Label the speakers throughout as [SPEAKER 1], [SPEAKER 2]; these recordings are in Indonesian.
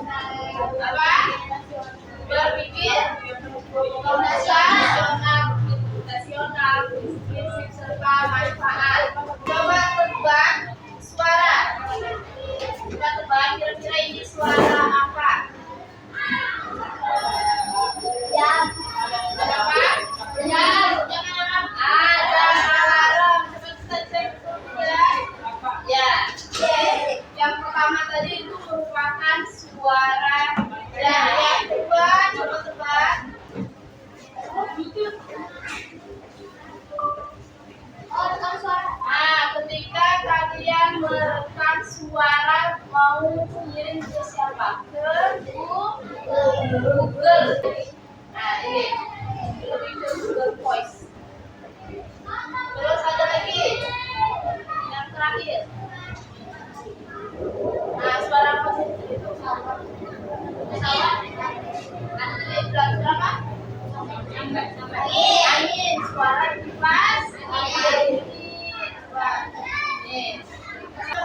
[SPEAKER 1] Apa? Berpikir nasional, prinsip serta manfaat. Coba tebak suara. Coba tebak kira-kira ini suara apa? Jam. Apa? Jam. Jam alarm. Coba kita cek ya. Ya. Yang pertama tadi itu merupakan suara jam. Yang kedua coba tebak. Ketika kalian merekam suara mau kirim ke siapa? Ke Google. Nah ini lebih ke Google Voice. Terus ada lagi yang terakhir. Nah suara positif itu sama. Ada dari berapa? Angin, suara kipas, angin. Nih,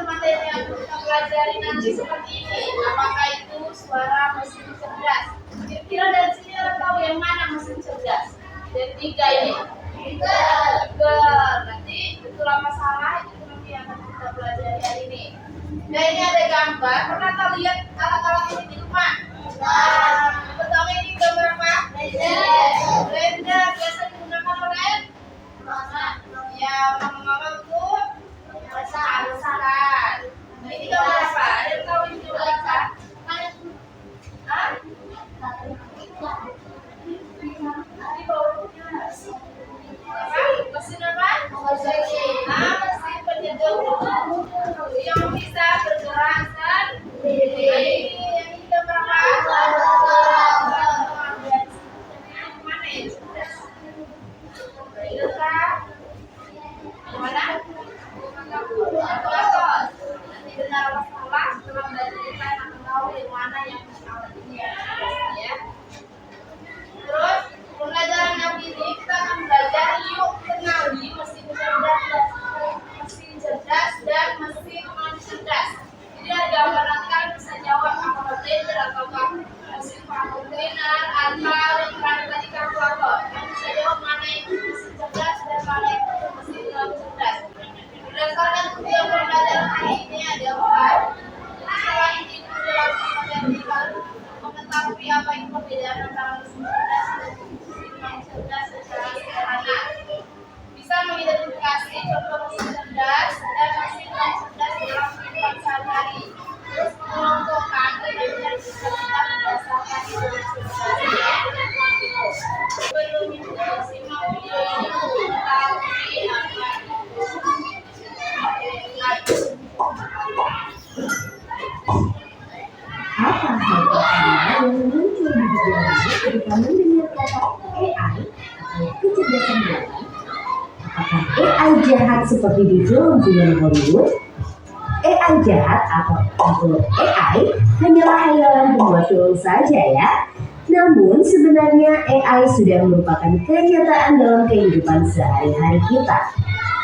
[SPEAKER 1] materi yang kita pelajari nanti seperti ini. Apakah itu suara mesin cerdas? Kira-kira dari sini orang tahu yang mana mesin cerdas? Dari tiga ini. Google. Nanti betul apa salah itu nanti yang akan kita pelajari hari ini. Nah ini ada gambar. Pernah tahu lihat alat-alat ini di rumah? Pertama ini gambar apa? Blender. Biasa digunakan oleh ya mama-mama untuk masakan. Nah ini gambar apa? Ada yang tahu ini gambar apa? Di bawahnya mesin apa? Mesin penyeduh yang bisa bergerak sendiri. Ini gambar apa? Mana ya? Mana? Nanti benar atau salah setelah belajar kita akan tahu yang mana yang salah ini ya. Terus pembelajaran yang ini kita akan belajar yuk kenali mesin cerdas dan mesin non cerdas. Jadi ada gambaran kalian bisa jawab apakah blender ataukah mesin vacuum cleaner atau yang terakhir tadi kalkulator. Kalian bisa jawab mana itu mesin cerdas dan mana itu mesin non cerdas. Berdasarkan tujuan pembelajaran hari ini adalah selain itu dalam materi lalu mengetahui apa itu perbedaan antara mesin cerdas dan mesin non cerdas secara sederhana. Bisa mengidentifikasi contoh mesin cerdas dan mesin non cerdas dalam kehidupan sehari-hari. Terus mengelompokkan perbedaan bisa kita berdasarkan identifikasi. Sebelum itu simak video ini mengetahui apa
[SPEAKER 2] Apa hal pertama yang muncul di pikiran ketika mendengar kata AI atau kecerdasan buatan? Apakah AI jahat seperti di film-film Hollywood? AI jahat atau AI hanyalah hayalan pembuat film saja ya. Namun sebenarnya AI sudah merupakan kenyataan dalam kehidupan sehari-hari kita.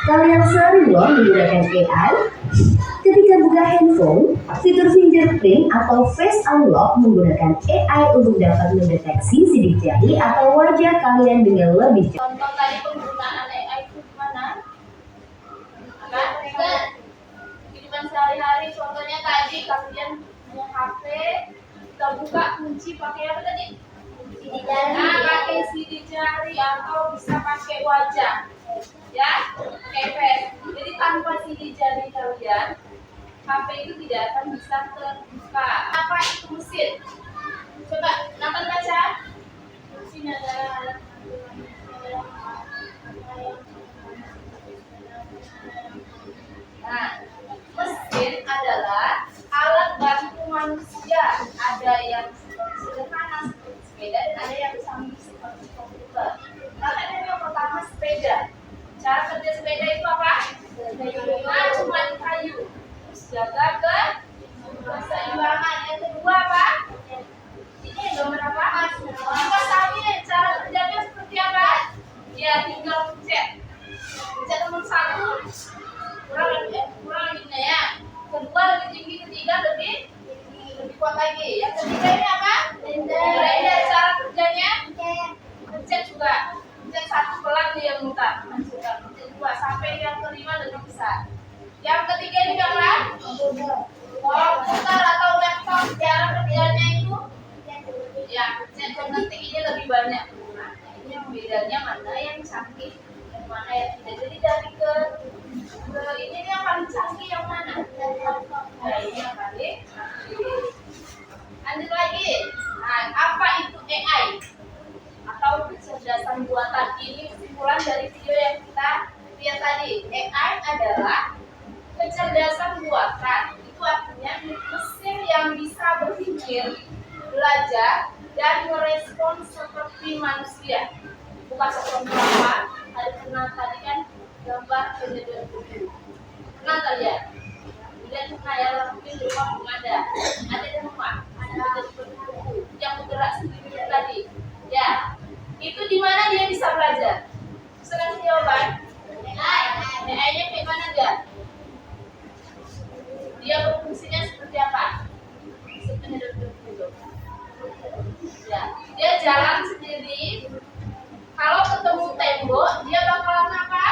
[SPEAKER 2] Kalian sering loh menggunakan AI? Ketika buka handphone, fitur fingerprint atau face unlock menggunakan AI untuk dapat mendeteksi sidik jari atau wajah kalian dengan lebih cepat.
[SPEAKER 1] Contoh tadi penggunaan AI itu gimana? Kehidupan sehari-hari, contohnya tadi kalian punya HP, kita buka kunci pakai apa tadi? Sidik jari. Pakai sidik jari atau bisa pakai wajah. Ya, kepet. Jadi tanpa sidik jari kalian, HP itu tidak akan bisa terbuka. Apa itu mesin? Coba Nathan baca. Mesin adalah alat mesin adalah alat bantu manusia. Ada yang sederhana seperti sepeda dan ada yang canggih seperti komputer. Nah, yang pertama sepeda. Cara kerja sepeda itu apa? Cuma di kayu. Terus jaga keseimbangan. Yang kedua apa? Ini gambar apa? Kipas angin. Cara kerjanya seperti apa? Ya tinggal pencet. Pencet nomor 1. Kurang lagi ya. Kedua lebih tinggi, ketiga lebih kuat lagi. Yang ketiga ini apa? Blender. Cara kerjanya pencet juga. Pencet satu pelan dia mutar. Pencet dua sampai yang kelima dengan besar. Yang ketiga ini apa? Komputer atau laptop. Cara kerjanya itu ya pencet nanti ini lebih banyak. Nah, ini yang bedanya mana yang canggih dan mana yang tidak. Jadi dari ke ini yang paling canggih yang mana? Nah, ini yang paling canggih. Lanjut lagi. Nah, apa itu AI? Atau kecerdasan buatan. Ini kesimpulan dari video yang kita lihat tadi. AI adalah kecerdasan buatan. Itu artinya mesin yang bisa berpikir, belajar, dan merespon seperti manusia. Bukan seperti apa? Tadi kan gambar penyedot buku. Pernah tadi ya? Tidak pernah ya, mungkin di rumah belum ada. Ada di rumah, ada penyedot buku yang bergerak sendiri tadi. Ya, itu di mana dia bisa belajar? Sedang jawaban. AI-nya kayak mana dia? Dia berfungsinya seperti apa? Penyedot buku. Ya, dia jalan sendiri. Kalau ketemu tembok, dia bakalan apa?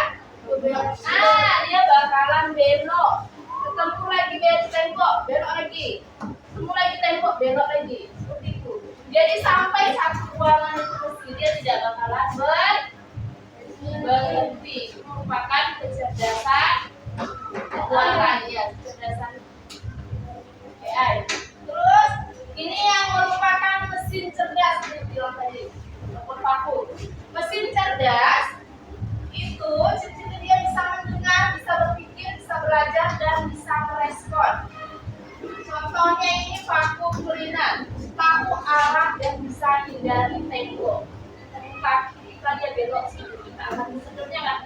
[SPEAKER 1] Nah, dia bakalan belok. Ketemu lagi tembok, belok lagi. Ketemu lagi tembok, belok lagi. Seperti itu. Jadi sampai satu ruangan itu mesti dia tidak bakalan berhenti. Itu merupakan kecerdasan buatan ya, kecerdasan AI. Terus ini yang merupakan mesin cerdas yang bilang tadi. Paku. Mesin cerdas itu ciri-ciri dia bisa mendengar, bisa berpikir, bisa belajar, dan bisa merespon. Contohnya ini paku kuliner, paku arah dan bisa hindari tembok. Kita dia belok sini, kita akan sebenarnya kan?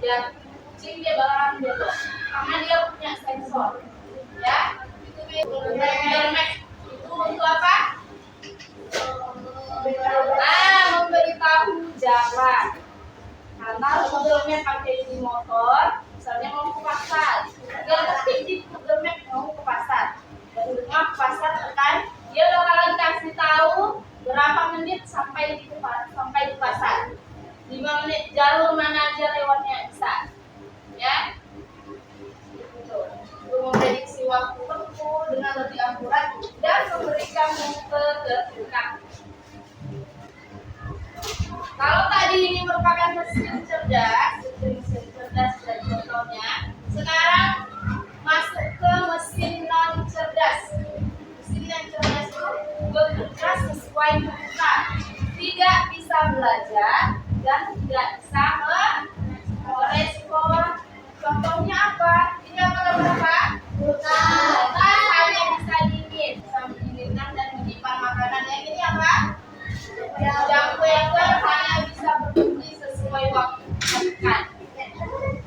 [SPEAKER 1] Ya, kucing dia bakalan belok, karena dia punya sensor. Ya, itu bermek. Itu untuk apa? Memberitahu jalan. Karena mobilnya pakai di motor, misalnya mau ke pasar, nggak ngerti di Google Map mau ke pasar. Dari rumah ke pasar kan, dia bakalan kasih tahu berapa menit sampai di pasar. 5 menit jalur mana aja lewatnya bisa, ya. Untuk memprediksi waktu tempuh dengan lebih akurat dan memberikan rute terdekat. Kalau tadi ini merupakan mesin cerdas dan contohnya, sekarang masuk ke mesin non cerdas. Mesin non cerdas itu bekerja sesuai perintah, tidak bisa belajar dan tidak bisa merespon. Contohnya apa? Ini apa berapa? Hanya bisa dingin, bisa mendinginkan dan menyimpan makanan. Yang ini apa? Yang kue hanya bisa berfungsi sesuai waktu kan.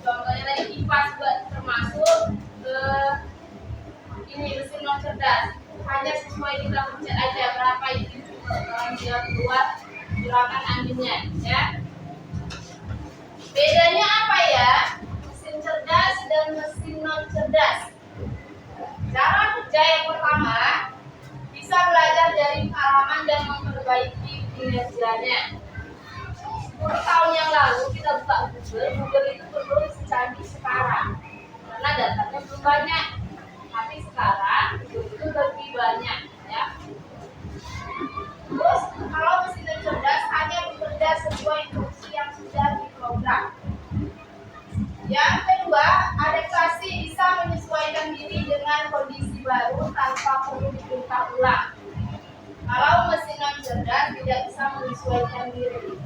[SPEAKER 1] Contohnya tadi kipas juga termasuk ini mesin non cerdas. Hanya sesuai kita pencet aja berapa itu kalau dia keluar gerakan anginnya, ya. Bedanya apa ya? Mesin cerdas dan mesin non cerdas. Cara kerja yang pertama, bisa belajar dari pengalaman dan memperbaiki kinerjanya. 10 tahun yang lalu kita buka Google itu belum secanggih sekarang karena datanya belum banyak. Tapi sekarang itu lebih banyak, ya. Terus kalau mesin cerdas hanya bekerja sesuai instruksi yang sudah diprogram. Yang kedua, adaptasi bisa menyesuaikan diri dengan kondisi baru tanpa perlu diperintah ulang. Kalau mesin non cerdas tidak bisa menyesuaikan diri,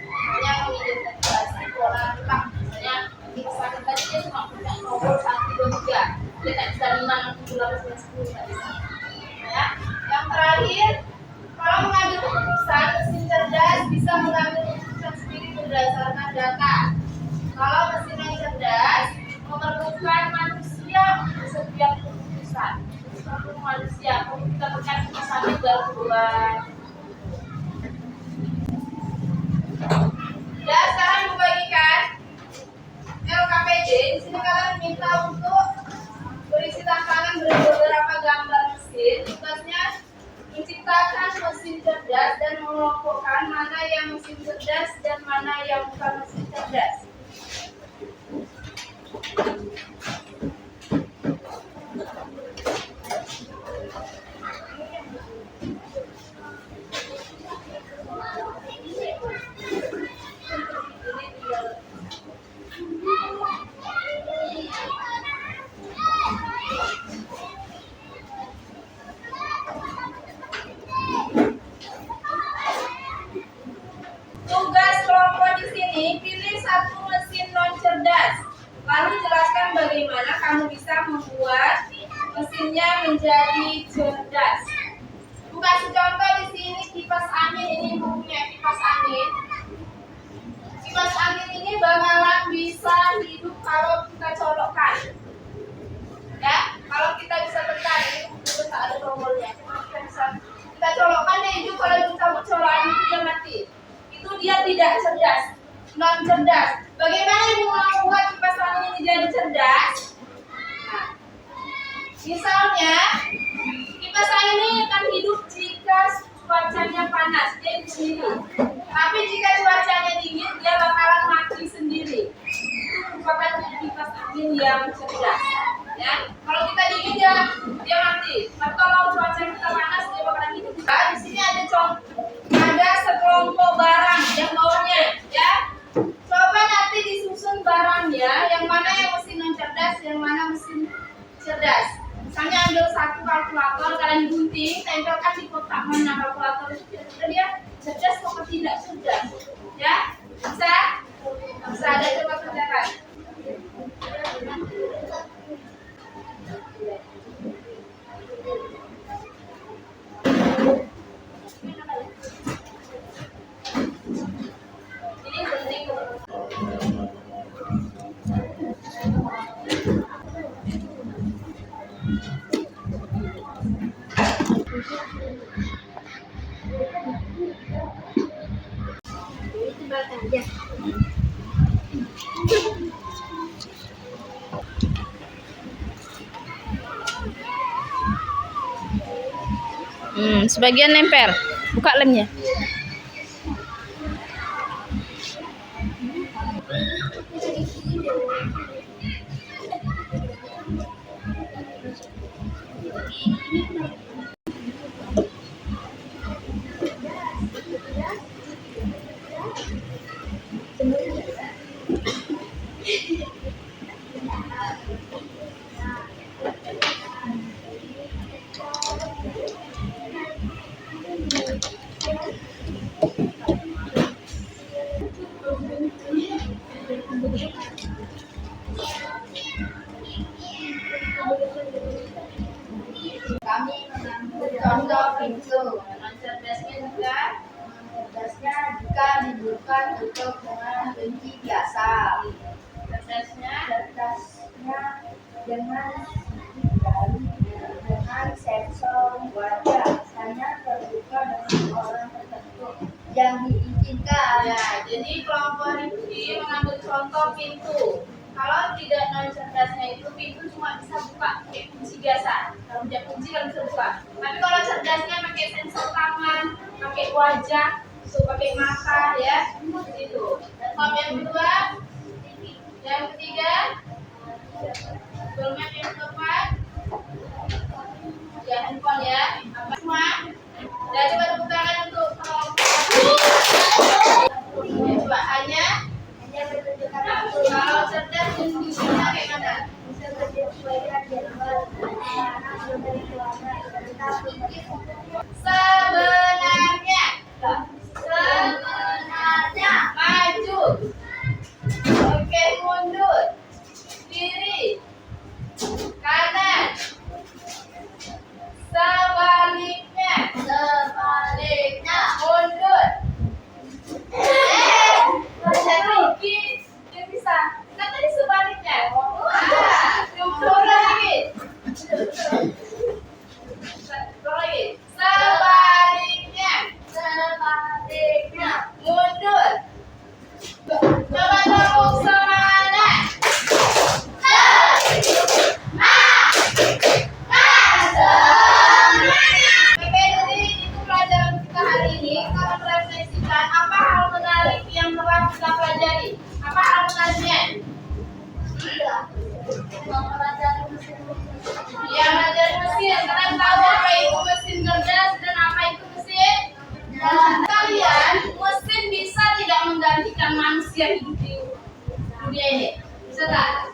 [SPEAKER 1] hanya mengidentifikasi pola letak. Misalnya di pesawat tadi dia cuma punya nomor 1, 2, 3, dia tak bisa 5, 6, 7, 8, 9, 10, tak bisa. Ya. Yang terakhir, kalau mengambil keputusan, mesin cerdas bisa mengambil keputusan sendiri berdasarkan data. Kalau mesin non cerdas memerlukan manusia untuk setiap keputusan. Seperti manusia, kalau kita tekan keputusannya baru keluar. Ya, sekarang membagikan LKPD. Di sini kalian minta untuk berisi tantangan beberapa gambar mesin. mesin, tugasnya menciptakan mesin cerdas dan mengelompokkan mana yang mesin cerdas dan mana yang bukan mesin cerdas. Tugas kelompok di sini, pilih satu mesin non cerdas. Lalu jelaskan bagaimana kamu bisa membuat mesinnya menjadi cerdas. Aku kasih contoh di sini kipas angin ini punya kipas angin. Kipas angin ini bakalan bisa hidup kalau kita colokkan. Ya, kalau kita bisa tekan ini terus ada tombolnya. Kita colokkan dia hidup, kalau kita colokan itu dia mati. Itu dia tidak cerdas, non cerdas. Bagaimana ibu mau membuat kipas angin ini jadi cerdas? Nah, misalnya kipas angin ini akan hidup jika cuacanya panas, dia hidup sendiri. Tapi jika cuacanya dingin, dia bakalan mati sendiri. Itu merupakan kipas angin yang cerdas. Ya, kalau kita dingin dia mati. Tapi kalau cuaca kita panas, dia bakalan hidup. Nah, di sini ada sekelompok barang yang bawahnya, ya. Coba nanti disusun barangnya, yang mana yang mesin non cerdas, yang mana mesin cerdas. Misalnya ambil satu kalkulator, kalian gunting, tempelkan di kotak mana kalkulator itu kira-kira dia cerdas atau tidak cerdas, ya? Bisa? Bisa, ada, coba kerjakan. Ini penting.
[SPEAKER 3] Sebagian nempel. Buka lemnya.
[SPEAKER 1] Kami mengambil contoh pintu. Non cerdasnya jika dibuka tutup dengan kunci biasa. Cerdasnya dengan sensor wajah, hanya terbuka dengan orang tertentu yang diizinkan. Ya, jadi kelompok Rifki mengambil contoh pintu. Kalau tidak non cerdasnya itu pintu cuma bisa buka pakai kunci biasa. Kalau punya kunci kan bisa buka. Tapi kalau cerdasnya pakai sensor tangan, pakai wajah, pakai mata, ya, itu. Dan kalau yang kedua, yang ketiga, dompet yang keempat, ya handphone ya. Apa semua? Dan coba tepuk tangan untuk ya, coba hanya kalau cerdas bisa kayak mana? Sebenarnya maju, oke, mundur, kiri, kanan, sebaliknya, mundur. Dia bisa. Kan tadi sebaliknya. Coba lagi. Sebaliknya. manusia hidup di dunia ini? Bisa tak?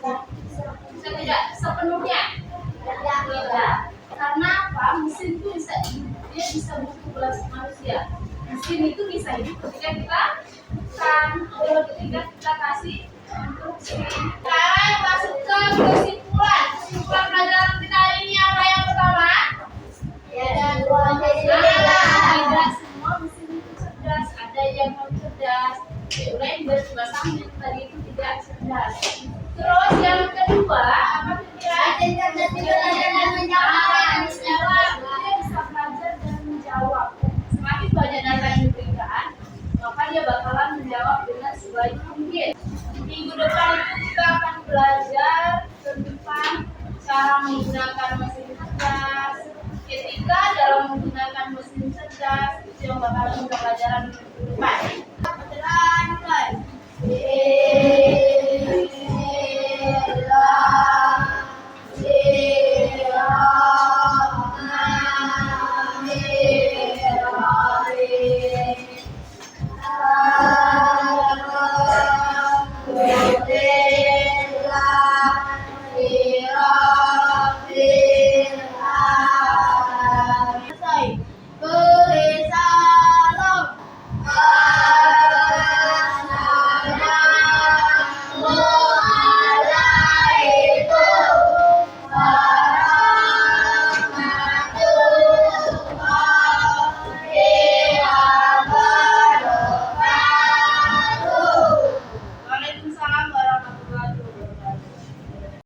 [SPEAKER 1] Bisa tidak? Sepenuhnya? Tidak. Karena apa? Mesin itu bisa dia bisa butuh belas manusia. Mesin itu bisa hidup ketika kita ketika kita kasih instruksi. Sekarang masuk ke kesimpulan. Kesimpulan pelajaran kita hari ini apa yang pertama? Tidak semua mesin itu cerdas. Ada yang non cerdas. Lain berbahasa tadi itu tidak cerdas. Terus yang kedua apa kira-kira? Dia bisa belajar dan menjawab. Semakin banyak data yang diberikan, maka dia bakalan menjawab dengan sebaik mungkin. Minggu depan itu kita akan belajar tentang cara menggunakan mesin cerdas. Ketika dalam menggunakan mesin cerdas, itu yang bakalan kita pelajaran minggu depan. Pelajaran mulai.